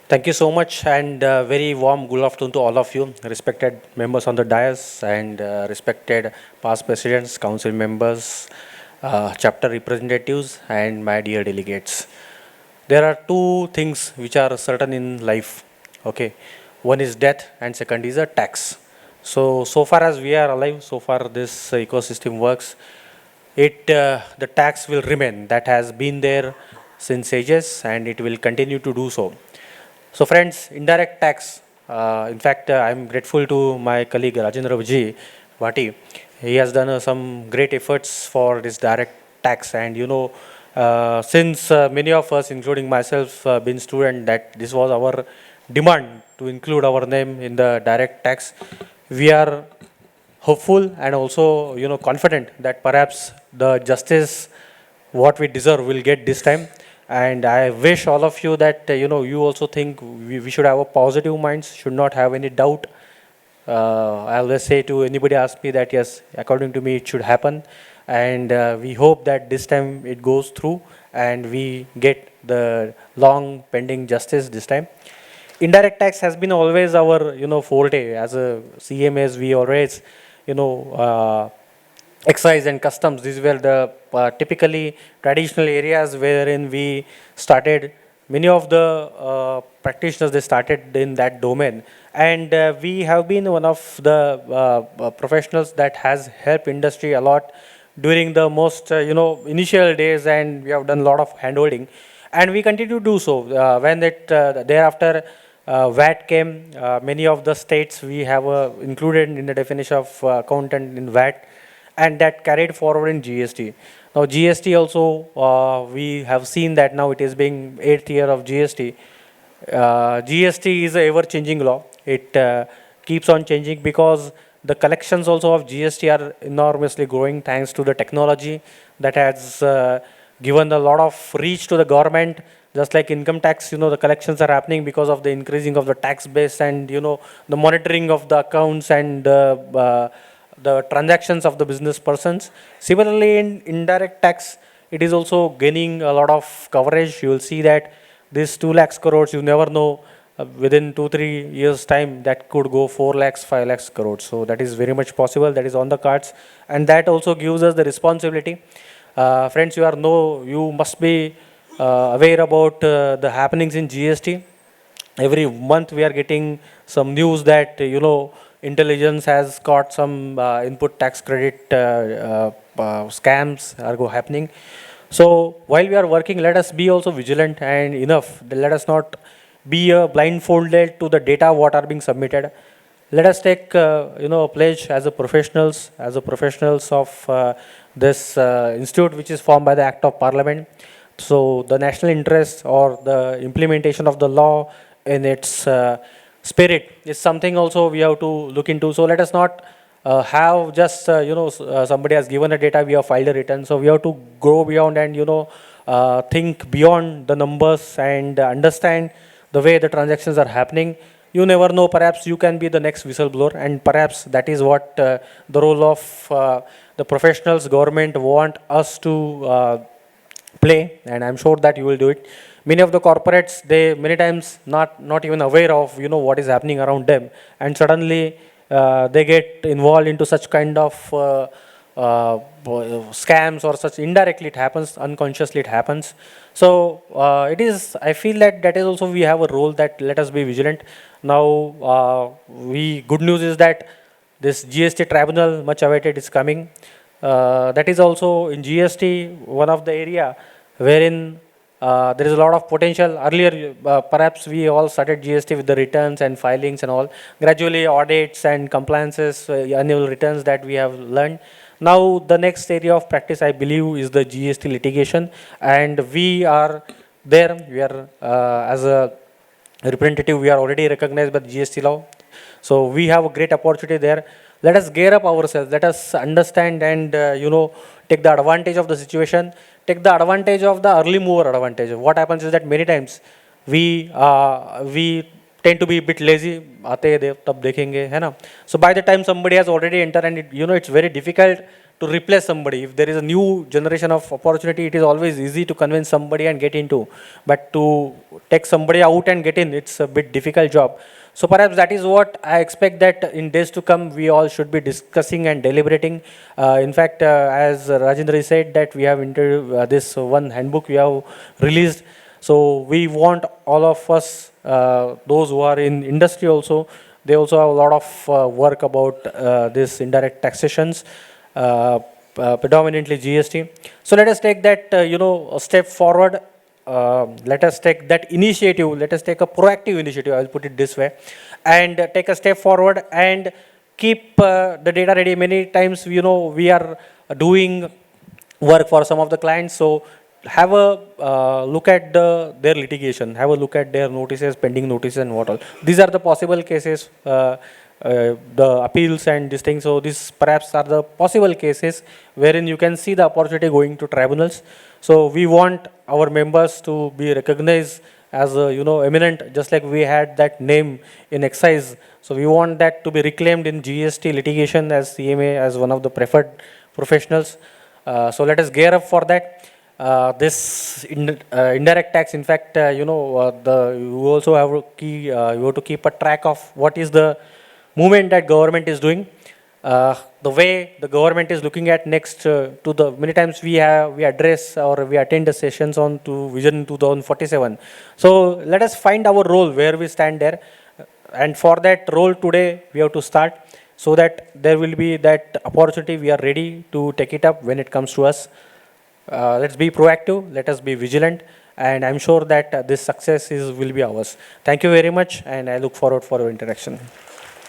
Thank you so much, and very warm good afternoon to all of you, respected members on the dais and respected past presidents, council members, chapter representatives, and my dear delegates. There are two things which are certain in life. Okay, one is death, and second is a tax. So far as we are alive, so far this ecosystem works. The tax will remain. That has been there since ages, and it will continue to do so. So friends, indirect tax. In fact, I'm grateful to my colleague Rajendra Vijay Bhati. He has done some great efforts for this direct tax, and since many of us, including myself, been student, that this was our demand to include our name in the direct tax. We are hopeful and also confident that perhaps the justice what we deserve will get this time. And I wish all of you that you also think we should have a positive minds, should not have any doubt. I always say to anybody ask me that yes, according to me it should happen, and we hope that this time it goes through and we get the long pending justice this time. Indirect tax has been always our forte as a CMAs. We always you know. Excise and customs, these were the typically traditional areas wherein we started. Many of the practitioners, they started in that domain, and we have been one of the professionals that has helped industry a lot during the most initial days, and we have done a lot of handholding, and we continue to do so. When it thereafter VAT came, many of the states we have included in the definition of accountant in VAT, and that carried forward in GST. Now GST also, we have seen that now it is being 8th year of GST. GST is a ever-changing law. It keeps on changing because the collections also of GST are enormously growing thanks to the technology that has given a lot of reach to the government. Just like income tax, the collections are happening because of the increasing of the tax base and the monitoring of the accounts and the transactions of the business persons. Similarly, in indirect tax, it is also gaining a lot of coverage. You will see that this 2 lakhs crores, you never know, within 2-3 years time that could go 4 lakhs, 5 lakhs crores. So that is very much possible. That is on the cards, and that also gives us the responsibility. Friends, you must be aware about the happenings in GST. Every month we are getting some news that intelligence has caught some input tax credit scams are happening. So while we are working, let us be also vigilant and enough. Let us not be blindfolded to the data what are being submitted. Let us take a pledge as a professionals of this institute, which is formed by the Act of Parliament. So the national interest or the implementation of the law in its spirit is something also we have to look into. So let us not have just somebody has given a data, we have filed a return. So we have to go beyond and think beyond the numbers and understand the way the transactions are happening. You never know, perhaps you can be the next whistleblower, and perhaps that is what the role of the professionals, government want us to play, and I'm sure that you will do it. Many of the corporates, they many times not even aware of what is happening around them, and suddenly they get involved into such kind of scams or such. Indirectly it happens, unconsciously it happens. So it is, I feel that is also we have a role that let us be vigilant. Now good news is that this GST tribunal, much awaited, is coming. That is also in GST one of the area wherein there is a lot of potential. Earlier, perhaps we all started GST with the returns and filings and all. Gradually, audits and compliances, annual returns that we have learned. Now, the next area of practice, I believe, is the GST litigation, and we are there. We are as a representative, we are already recognized by the GST law. So we have a great opportunity there. Let us gear up ourselves. Let us understand and take the advantage of the situation. Take the advantage of the early mover advantage. What happens is that many times we tend to be a bit lazy. आते हैं tab dekhenge, है ना? So by the time somebody has already entered, and it's very difficult to replace somebody. If there is a new generation of opportunity, it is always easy to convince somebody and get into. But to take somebody out and get in, it's a bit difficult job. So perhaps that is what I expect that in days to come, we all should be discussing and deliberating. In fact, as Rajendra said, that we have this one handbook we have released. So we want all of us, those who are in industry also, they also have a lot of work about this indirect taxations, predominantly GST. So let us take that, a step forward. Let us take that initiative. Let us take a proactive initiative. I will put it this way, and take a step forward and keep the data ready. Many times, we are doing work for some of the clients. So have a look at their litigation, have a look at their notices, pending notices and what all. These are the possible cases, the appeals and these things. So these perhaps are the possible cases wherein you can see the opportunity going to tribunals. So we want our members to be recognized as eminent, just like we had that name in excise. So we want that to be reclaimed in GST litigation as CMA as one of the preferred professionals. So let us gear up for that. This indirect tax, in fact, you also have you have to keep a track of what is the movement that government is doing, the way the government is looking at next to the many times we address or we attend the sessions on to Vision 2047. So let us find our role where we stand there, and for that role today we have to start so that there will be that opportunity. We are ready to take it up when it comes to us. Let's be proactive, let us be vigilant, and I'm sure that this success will be ours. Thank you very much, and I look forward for your interaction.